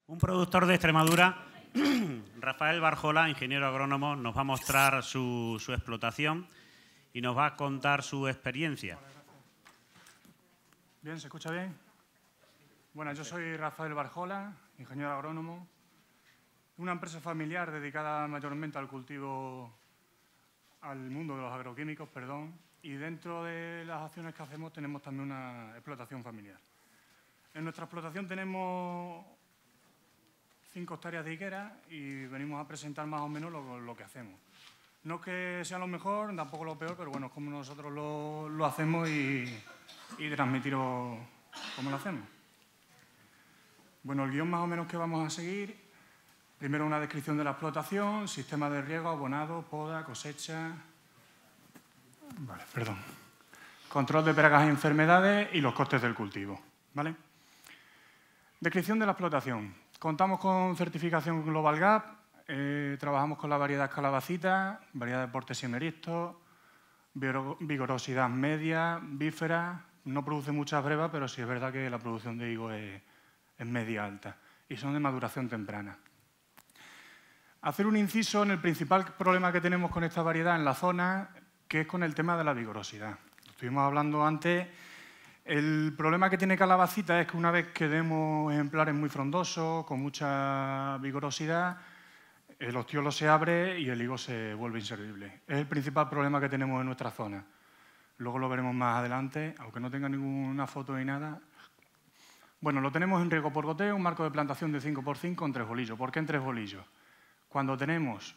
Un productor de Extremadura, Rafael Barjola, ingeniero agrónomo, nos va a mostrar su explotación y nos va a contar su experiencia. Bien, ¿se escucha bien? Bueno, yo soy Rafael Barjola, ingeniero agrónomo, una empresa familiar dedicada mayormente al cultivo, al mundo de los agroquímicos, y dentro de las acciones que hacemos tenemos también una explotación familiar. En nuestra explotación tenemos 5 hectáreas de higuera y venimos a presentar más o menos lo que hacemos. No es que sea lo mejor, tampoco lo peor, pero bueno, es como nosotros lo hacemos y transmitiros cómo lo hacemos. Bueno, el guión más o menos que vamos a seguir, primero una descripción de la explotación, sistema de riego, abonado, poda, cosecha, control de plagas y enfermedades y los costes del cultivo, ¿vale? Descripción de la explotación. Contamos con certificación Global Gap, trabajamos con la variedad calabacita, variedad de porte siemeristo, vigorosidad media, bífera. No produce muchas brevas, pero sí es verdad que la producción de higo es media alta y son de maduración temprana. Hacer un inciso en el principal problema que tenemos con esta variedad en la zona, que es con el tema de la vigorosidad. Estuvimos hablando antes. El problema que tiene calabacita es que una vez que demos ejemplares muy frondosos, con mucha vigorosidad, el ostiolo se abre y el higo se vuelve inservible. Es el principal problema que tenemos en nuestra zona. Luego lo veremos más adelante, aunque no tenga ninguna foto ni nada. Bueno, lo tenemos en riego por goteo, un marco de plantación de 5×5 en 3 bolillos. ¿Por qué en 3 bolillos? Cuando tenemos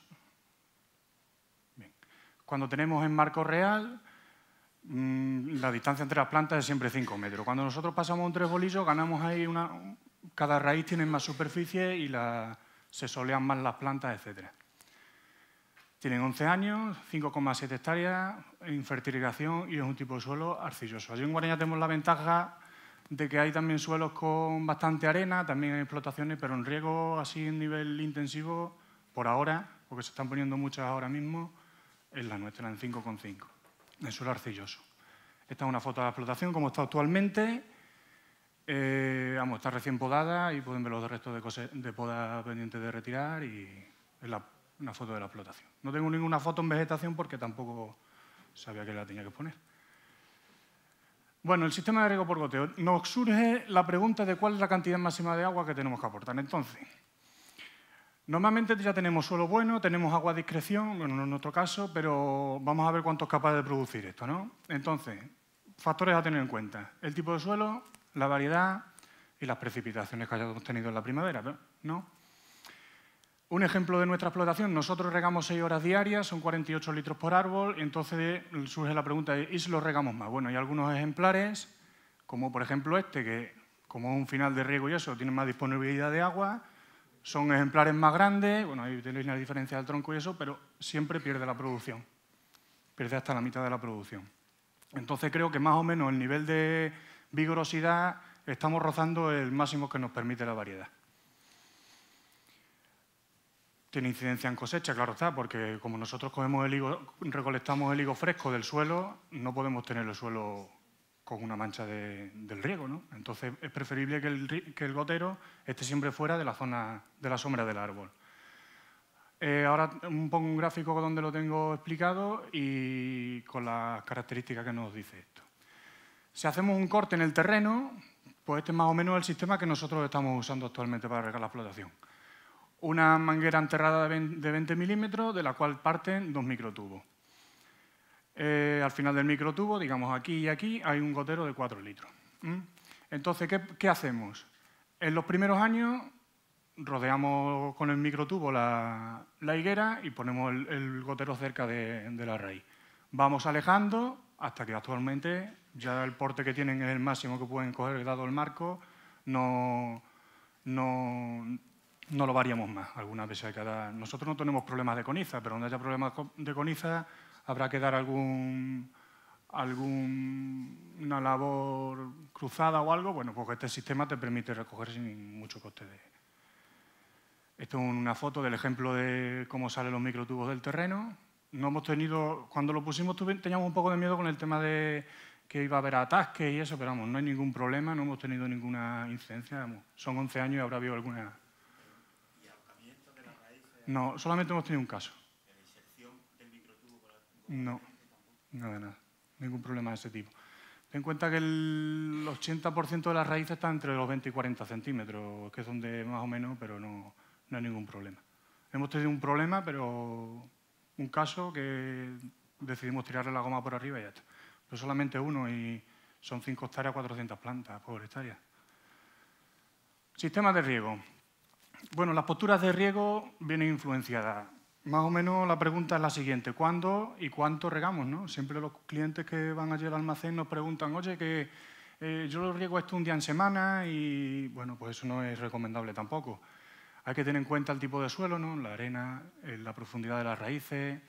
en marco real, la distancia entre las plantas es siempre 5 metros. Cuando nosotros pasamos un 3 bolillos, ganamos ahí cada raíz tiene más superficie y se solean más las plantas, etc. Tienen 11 años, 5,7 hectáreas, infertilización y es un tipo de suelo arcilloso. Allí en Guareña tenemos la ventaja de que hay también suelos con bastante arena, también hay explotaciones, pero en riego así en nivel intensivo, por ahora, porque se están poniendo muchas ahora mismo, es la nuestra, en 5,5. El suelo arcilloso. Esta es una foto de la explotación, como está actualmente. Está recién podada y pueden ver los restos de poda pendientes de retirar y es una foto de la explotación. No tengo ninguna foto en vegetación porque tampoco sabía que la tenía que poner. Bueno, el sistema de riego por goteo. Nos surge la pregunta de cuál es la cantidad máxima de agua que tenemos que aportar. Entonces, normalmente ya tenemos suelo bueno, tenemos agua a discreción, bueno, no en nuestro caso, pero vamos a ver cuánto es capaz de producir esto, ¿no? Entonces, factores a tener en cuenta. El tipo de suelo, la variedad y las precipitaciones que hayamos tenido en la primavera, ¿no? Un ejemplo de nuestra explotación, nosotros regamos 6 horas diarias, son 48 litros por árbol, y entonces surge la pregunta de ¿y si los regamos más? Bueno, hay algunos ejemplares, como por ejemplo este, que como es un final de riego y eso, tiene más disponibilidad de agua. Son ejemplares más grandes, bueno, ahí tenéis la diferencia del tronco y eso, pero siempre pierde la producción. Pierde hasta la mitad de la producción. Entonces creo que más o menos el nivel de vigorosidad estamos rozando el máximo que nos permite la variedad. Tiene incidencia en cosecha, claro está, porque como nosotros cogemos el higo, recolectamos el higo fresco del suelo, no podemos tener el suelo con una mancha del riego, ¿no? Entonces es preferible que el gotero esté siempre fuera de la zona de la sombra del árbol. Ahora pongo un gráfico donde lo tengo explicado y con las características que nos dice esto. Si hacemos un corte en el terreno, pues este es más o menos el sistema que nosotros estamos usando actualmente para regar la explotación. Una manguera enterrada de 20 milímetros, de la cual parten 2 microtubos. Al final del microtubo, digamos aquí y aquí, hay un gotero de 4 litros. Entonces, ¿qué hacemos? En los primeros años rodeamos con el microtubo la higuera y ponemos el gotero cerca de la raíz. Vamos alejando hasta que actualmente ya el porte que tienen es el máximo que pueden coger dado el marco, no lo variamos más. Algunas veces hay que dar... Nosotros no tenemos problemas de coniza, pero donde haya problemas de coniza habrá que dar alguna labor cruzada o algo, bueno, porque este sistema te permite recoger sin mucho coste. Esto es una foto del ejemplo de cómo salen los microtubos del terreno. No hemos tenido, cuando lo pusimos teníamos un poco de miedo con el tema de que iba a haber atasques y eso, pero vamos, no hay ningún problema, no hemos tenido ninguna incidencia. Vamos, son 11 años y habrá habido alguna No, solamente hemos tenido un caso. No, nada. Ningún problema de ese tipo. Ten en cuenta que el 80% de las raíces están entre los 20 y 40 centímetros, que es donde más o menos, pero no hay ningún problema. Hemos tenido un problema, pero un caso que decidimos tirarle la goma por arriba y ya está. Pero solamente uno y son 5 hectáreas, 400 plantas por hectárea. Sistemas de riego. Bueno, las posturas de riego vienen influenciadas. Más o menos la pregunta es la siguiente: ¿cuándo y cuánto regamos, no? Siempre los clientes que van allí al almacén nos preguntan, oye, que yo lo riego esto un día en semana y, bueno, pues eso no es recomendable tampoco. Hay que tener en cuenta el tipo de suelo, ¿no? La arena, la profundidad de las raíces,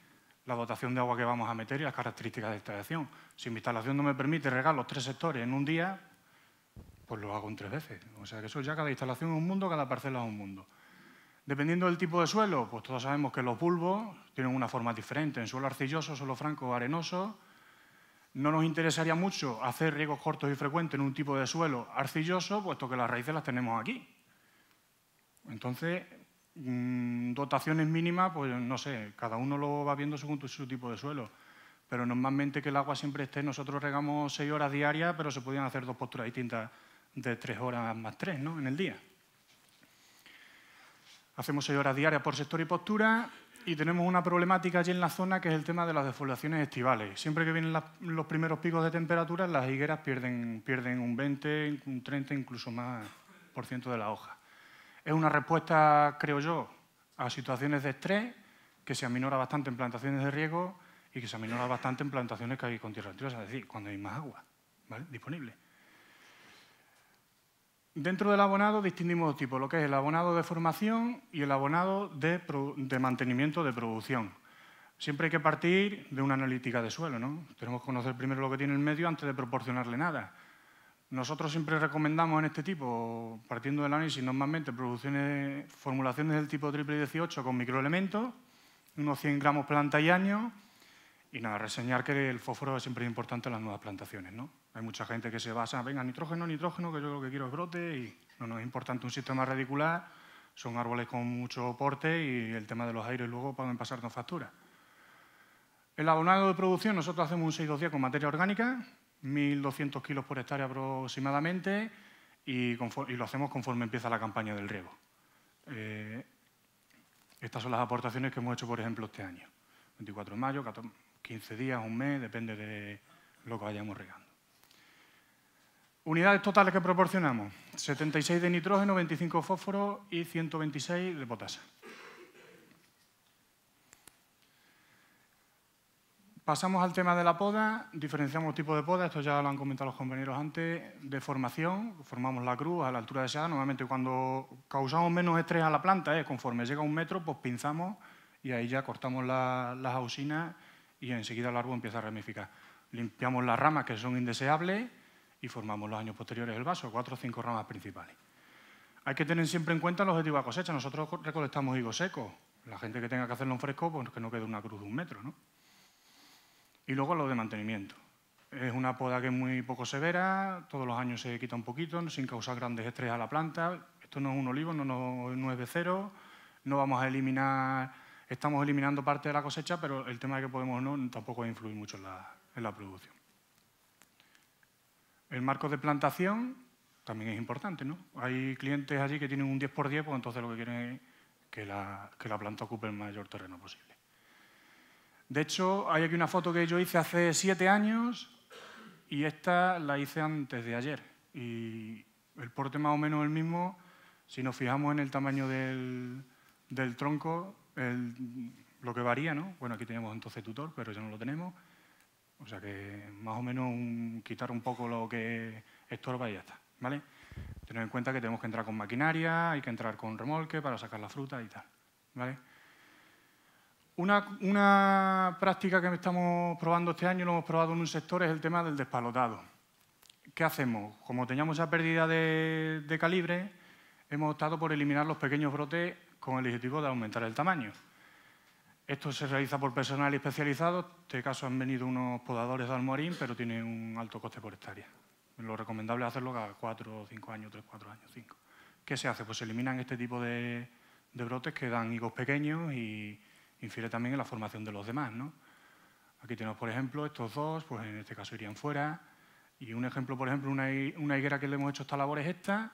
la dotación de agua que vamos a meter y las características de instalación. Si mi instalación no me permite regar los 3 sectores en un día, pues lo hago en 3 veces. O sea que eso ya cada instalación es un mundo, cada parcela es un mundo. Dependiendo del tipo de suelo, pues todos sabemos que los bulbos tienen una forma diferente. En suelo arcilloso, suelo franco o arenoso, no nos interesaría mucho hacer riegos cortos y frecuentes en un tipo de suelo arcilloso, puesto que las raíces las tenemos aquí. Entonces, dotaciones mínimas, pues no sé, cada uno lo va viendo según su tipo de suelo. Pero normalmente que el agua siempre esté, nosotros regamos 6 horas diarias, pero se podían hacer 2 posturas distintas de 3 horas más 3, ¿no? En el día. Hacemos 6 horas diarias por sector y postura y tenemos una problemática allí en la zona que es el tema de las defoliaciones estivales. Siempre que vienen los primeros picos de temperatura, las higueras pierden un 20, un 30, incluso más por ciento de la hoja. Es una respuesta, creo yo, a situaciones de estrés que se aminora bastante en plantaciones de riego y que se aminora bastante en plantaciones que hay con tierra arcillosa, es decir, cuando hay más agua, ¿vale?, disponible. Dentro del abonado distinguimos dos tipos, lo que es el abonado de formación y el abonado de mantenimiento de producción. Siempre hay que partir de una analítica de suelo, ¿no? Tenemos que conocer primero lo que tiene el medio antes de proporcionarle nada. Nosotros siempre recomendamos en este tipo, partiendo del análisis, normalmente formulaciones del tipo triple 18 con microelementos, unos 100 gramos planta y año. Y nada, reseñar que el fósforo siempre es importante en las nuevas plantaciones, ¿no? Hay mucha gente que se basa, venga, nitrógeno, que yo lo que quiero es brote, y no es importante un sistema radicular, son árboles con mucho porte y el tema de los aires luego pueden pasarnos factura. El abonado de producción, nosotros hacemos un 6-2-10 con materia orgánica, 1.200 kilos por hectárea aproximadamente, y lo hacemos conforme empieza la campaña del riego. Estas son las aportaciones que hemos hecho, por ejemplo, este año. 24 de mayo, 15 días, un mes, depende de lo que vayamos regando. Unidades totales que proporcionamos: 76 de nitrógeno, 25 de fósforo y 126 de potasa. Pasamos al tema de la poda, diferenciamos tipos de poda, esto ya lo han comentado los compañeros antes, de formación, formamos la cruz a la altura deseada. Normalmente cuando causamos menos estrés a la planta, conforme llega a 1 metro, pues pinzamos y ahí ya cortamos las ausinas y enseguida el árbol empieza a ramificar. Limpiamos las ramas que son indeseables y formamos los años posteriores el vaso, 4 o 5 ramas principales. Hay que tener siempre en cuenta el objetivo de cosecha. Nosotros recolectamos higos secos. La gente que tenga que hacerlo en fresco, pues que no quede una cruz de 1 metro, ¿no? Y luego lo de mantenimiento. Es una poda que es muy poco severa, todos los años se quita un poquito, sin causar grandes estrés a la planta. Esto no es un olivo, no es becero, no vamos a eliminar, estamos eliminando parte de la cosecha, pero el tema de que podemos no tampoco va a influir mucho en la producción. El marco de plantación también es importante, ¿no? Hay clientes allí que tienen un 10x10, pues entonces lo que quieren es que la planta ocupe el mayor terreno posible. De hecho, hay aquí una foto que yo hice hace 7 años y esta la hice antes de ayer. Y el porte más o menos el mismo. Si nos fijamos en el tamaño del tronco, lo que varía, ¿no? Bueno, aquí tenemos entonces tutor, pero ya no lo tenemos. O sea que más o menos quitar un poco lo que estorba y ya está, ¿vale? Tener en cuenta que tenemos que entrar con maquinaria, hay que entrar con remolque para sacar la fruta y tal, ¿vale? Una práctica que estamos probando este año, lo hemos probado en un sector, es el tema del despalotado. ¿Qué hacemos? Como teníamos ya pérdida de calibre, hemos optado por eliminar los pequeños brotes con el objetivo de aumentar el tamaño. Esto se realiza por personal especializado. En este caso han venido unos podadores de Almorín, pero tiene un alto coste por hectárea. Lo recomendable es hacerlo cada 4 o 5 años, 3, 4 años, 5. ¿Qué se hace? Pues se eliminan este tipo de de brotes que dan higos pequeños y infiere también en la formación de los demás, ¿no? Aquí tenemos, por ejemplo, estos dos, pues en este caso irían fuera. Y un ejemplo, por ejemplo, una higuera que le hemos hecho esta labor es esta,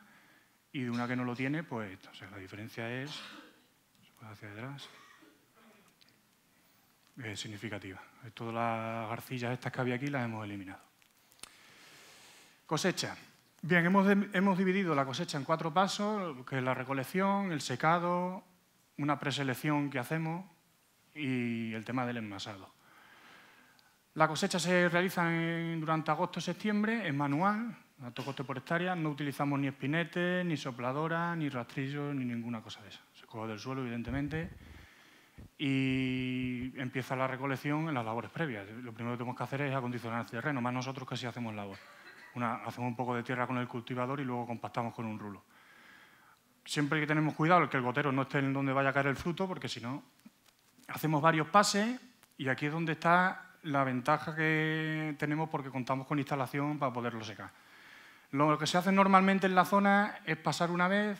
y de una que no lo tiene, pues esta. O sea, la diferencia es, se puede hacia atrás, es significativa. Todas las arcillas estas que había aquí las hemos eliminado. Cosecha. Bien, hemos dividido la cosecha en 4 pasos, que es la recolección, el secado, una preselección que hacemos y el tema del enmasado. La cosecha se realiza durante agosto-septiembre, es manual, alto coste por hectárea, no utilizamos ni espinetes, ni sopladoras, ni rastrillos, ni ninguna cosa de esa. Se coge del suelo, evidentemente, y empieza la recolección en las labores previas. Lo primero que tenemos que hacer es acondicionar el terreno, más nosotros que sí hacemos labor. Hacemos un poco de tierra con el cultivador y luego compactamos con un rulo. Siempre que tenemos cuidado que el gotero no esté en donde vaya a caer el fruto, porque si no, hacemos varios pases y aquí es donde está la ventaja que tenemos porque contamos con instalación para poderlo secar. Lo que se hace normalmente en la zona es pasar una vez,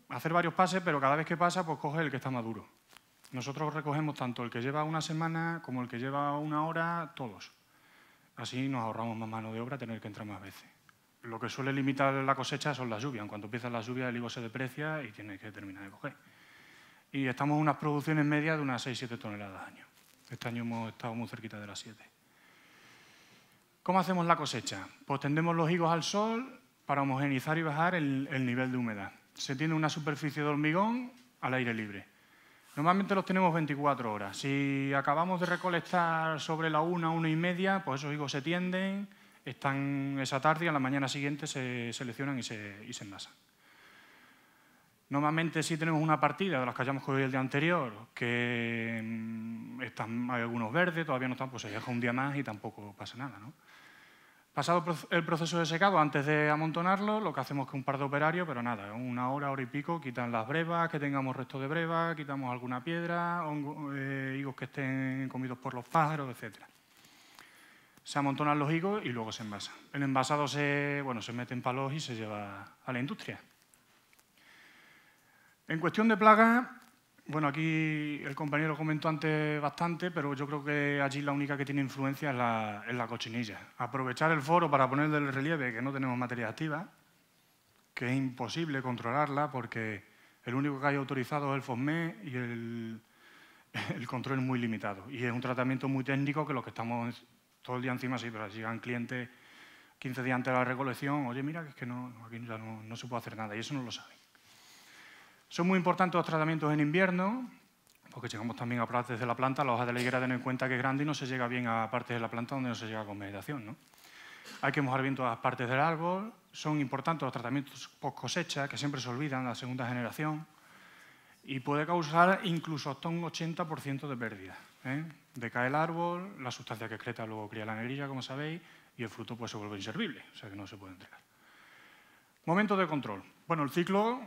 hacer varios pases, pero cada vez que pasa, pues coge el que está maduro. Nosotros recogemos tanto el que lleva una semana como el que lleva una hora, todos. Así nos ahorramos más mano de obra tener que entrar más veces. Lo que suele limitar la cosecha son las lluvias. En cuanto empiezan las lluvias, el higo se deprecia y tiene que terminar de coger. Y estamos en unas producciones medias de unas 6-7 toneladas al año. Este año hemos estado muy cerquita de las 7. ¿Cómo hacemos la cosecha? Pues tendemos los higos al sol para homogeneizar y bajar el nivel de humedad. Se tiene una superficie de hormigón al aire libre. Normalmente los tenemos 24 horas. Si acabamos de recolectar sobre la 1:30, pues esos higos se tienden, están esa tarde y a la mañana siguiente se seleccionan y se envasan. Normalmente sí tenemos una partida de las que hayamos cogido el día anterior, que hay algunos verdes, todavía no están, pues se deja un día más y tampoco pasa nada, ¿no? Pasado el proceso de secado, antes de amontonarlo, lo que hacemos es que un par de operarios, pero nada, una hora, hora y pico, quitan las brevas, que tengamos restos de brevas, quitamos alguna piedra, higos que estén comidos por los pájaros, etc. Se amontonan los higos y luego se envasan. El envasado se mete en palos y se lleva a la industria. En cuestión de plagas, bueno, aquí el compañero comentó antes bastante, pero yo creo que allí la única que tiene influencia es la cochinilla. Aprovechar el foro para ponerle el relieve que no tenemos materia activa, que es imposible controlarla porque el único que hay autorizado es el FOSME y el control es muy limitado. Y es un tratamiento muy técnico que los que estamos todo el día encima, sí, pero llegan clientes 15 días antes de la recolección, oye, mira, que es que aquí ya no se puede hacer nada, y eso no lo saben. Son muy importantes los tratamientos en invierno, porque llegamos también a partes de la planta. La hoja de la higuera, tener en cuenta que es grande y no se llega bien a partes de la planta donde no se llega con vegetación, ¿no? Hay que mojar bien todas las partes del árbol. Son importantes los tratamientos post cosecha, que siempre se olvidan, la segunda generación, y puede causar incluso hasta un 80% de pérdida, ¿eh? Decae el árbol, la sustancia que excreta luego cría la negrilla, como sabéis, y el fruto pues se vuelve inservible, o sea que no se puede entregar. Momento de control. Bueno, el ciclo,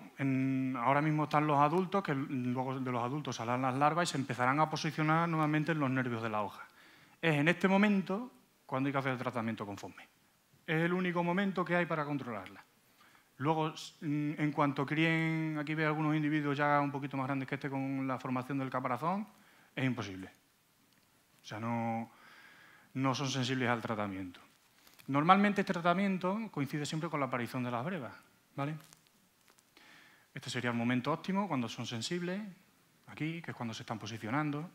ahora mismo están los adultos, que luego de los adultos saldrán las larvas y se empezarán a posicionar nuevamente en los nervios de la hoja. Es en este momento cuando hay que hacer el tratamiento con FOSME. Es el único momento que hay para controlarla. Luego, en cuanto críen, aquí veo algunos individuos ya un poquito más grandes que este con la formación del caparazón, es imposible. O sea, no son sensibles al tratamiento. Normalmente este tratamiento coincide siempre con la aparición de las brevas, ¿vale? Este sería el momento óptimo cuando son sensibles, aquí, que es cuando se están posicionando.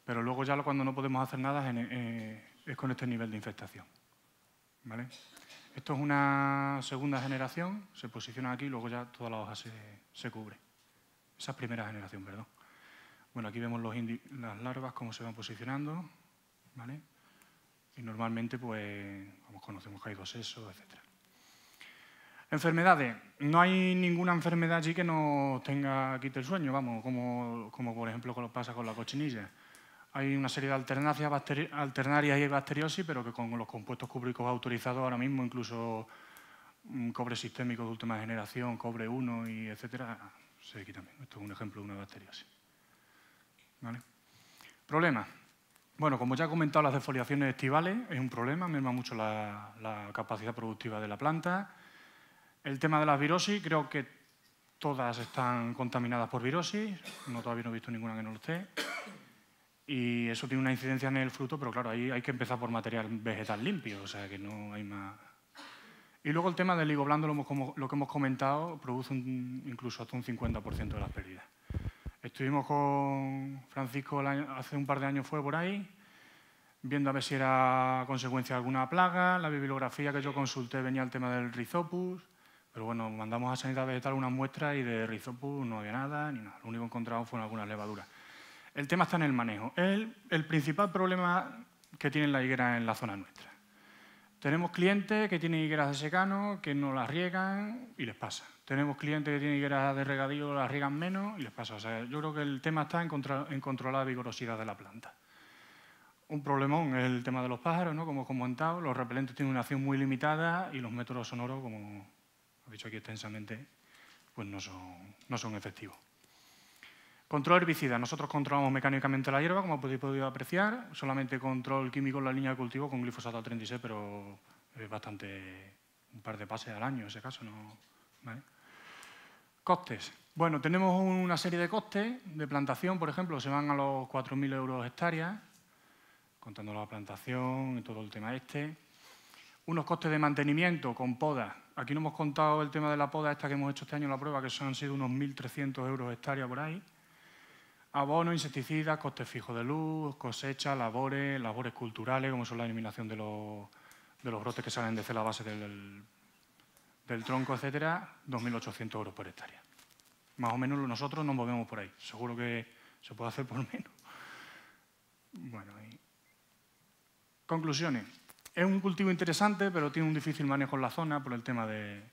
Pero luego ya cuando no podemos hacer nada es con este nivel de infestación, ¿vale? Esto es una segunda generación, se posiciona aquí y luego ya toda la hoja se cubre. Esa es primera generación, perdón. Bueno, aquí vemos las larvas cómo se van posicionando, ¿vale? Y normalmente, pues, como conocemos que hay dos sexos, etc. Enfermedades. No hay ninguna enfermedad allí que nos quite el sueño, vamos, como por ejemplo lo pasa con la cochinilla. Hay una serie de alternarias y bacteriosis, pero que con los compuestos cúbricos autorizados ahora mismo, incluso cobre sistémico de última generación, cobre 1 y etcétera, se quitan. Esto es un ejemplo de una bacteriosis, ¿vale? Problema. Bueno, como ya he comentado, las defoliaciones estivales es un problema, merma mucho la capacidad productiva de la planta. El tema de las virosis, creo que todas están contaminadas por virosis, todavía no he visto ninguna que no lo esté. Y eso tiene una incidencia en el fruto, pero claro, ahí hay que empezar por material vegetal limpio, o sea que no hay más. Y luego el tema del higo blando, lo que hemos comentado, produce incluso hasta un 50% de las pérdidas. Estuvimos con Francisco hace un par de años, fue por ahí, viendo a ver si era consecuencia de alguna plaga. La bibliografía que yo consulté venía el tema del Rhizopus, pero bueno, mandamos a Sanidad Vegetal unas muestras y de Rhizopus no había nada, ni nada. Lo único que encontramos fueron algunas levaduras. El tema está en el manejo. El principal problema que tiene la higuera en la zona nuestra. Tenemos clientes que tienen higueras de secano, que no las riegan y les pasa. Tenemos clientes que tienen higueras de regadío, las riegan menos y les pasa. O sea, yo creo que el tema está en controlar la vigorosidad de la planta. Un problemón es el tema de los pájaros, ¿no? Como he comentado, los repelentes tienen una acción muy limitada y los métodos sonoros, como he dicho aquí extensamente, pues no son efectivos. Control herbicida. Nosotros controlamos mecánicamente la hierba, como habéis podido apreciar. Solamente control químico en la línea de cultivo con glifosato al 36, pero es bastante, un par de pases al año, en ese caso. No, ¿vale? Costes. Bueno, tenemos una serie de costes de plantación, por ejemplo, se van a los 4.000 euros hectárea, contando la plantación y todo el tema este. Unos costes de mantenimiento con poda. Aquí no hemos contado el tema de la poda esta que hemos hecho este año en la prueba, que han sido unos 1.300 euros hectárea por ahí. Abono, insecticidas, costes fijos de luz, cosecha, labores culturales, como son la eliminación de los brotes que salen desde la base del tronco, etcétera, 2.800 euros por hectárea. Más o menos nosotros nos movemos por ahí. Seguro que se puede hacer por menos. Bueno, y conclusiones. Es un cultivo interesante, pero tiene un difícil manejo en la zona por el tema de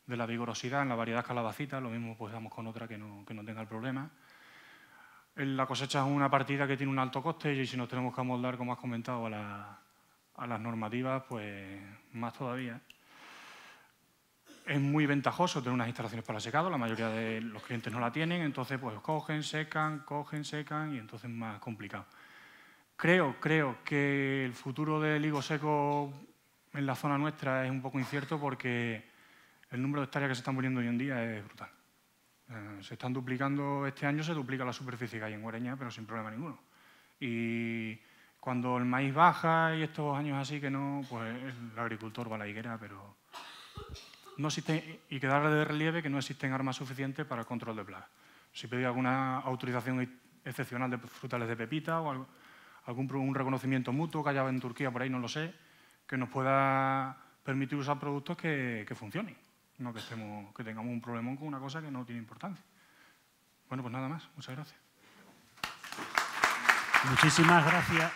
la vigorosidad en la variedad calabacita. Lo mismo pues damos con otra que no tenga el problema. La cosecha es una partida que tiene un alto coste y si nos tenemos que amoldar, como has comentado, a las normativas, pues más todavía. Es muy ventajoso tener unas instalaciones para secado, la mayoría de los clientes no la tienen, entonces pues cogen, secan y entonces es más complicado. Creo que el futuro del higo seco en la zona nuestra es un poco incierto porque el número de hectáreas que se están poniendo hoy en día es brutal. Se están duplicando, este año se duplica la superficie que hay en Guareña, pero sin problema ninguno. Y cuando el maíz baja y estos años así que no, pues el agricultor va a la higuera, pero no existe, y quedarle de relieve que no existen armas suficientes para el control de plagas. Si pedís alguna autorización excepcional de frutales de pepita o un reconocimiento mutuo que haya en Turquía, por ahí no lo sé, que nos pueda permitir usar productos que funcionen. No que tengamos un problemón con una cosa que no tiene importancia. Bueno, pues nada más. Muchas gracias. Muchísimas gracias.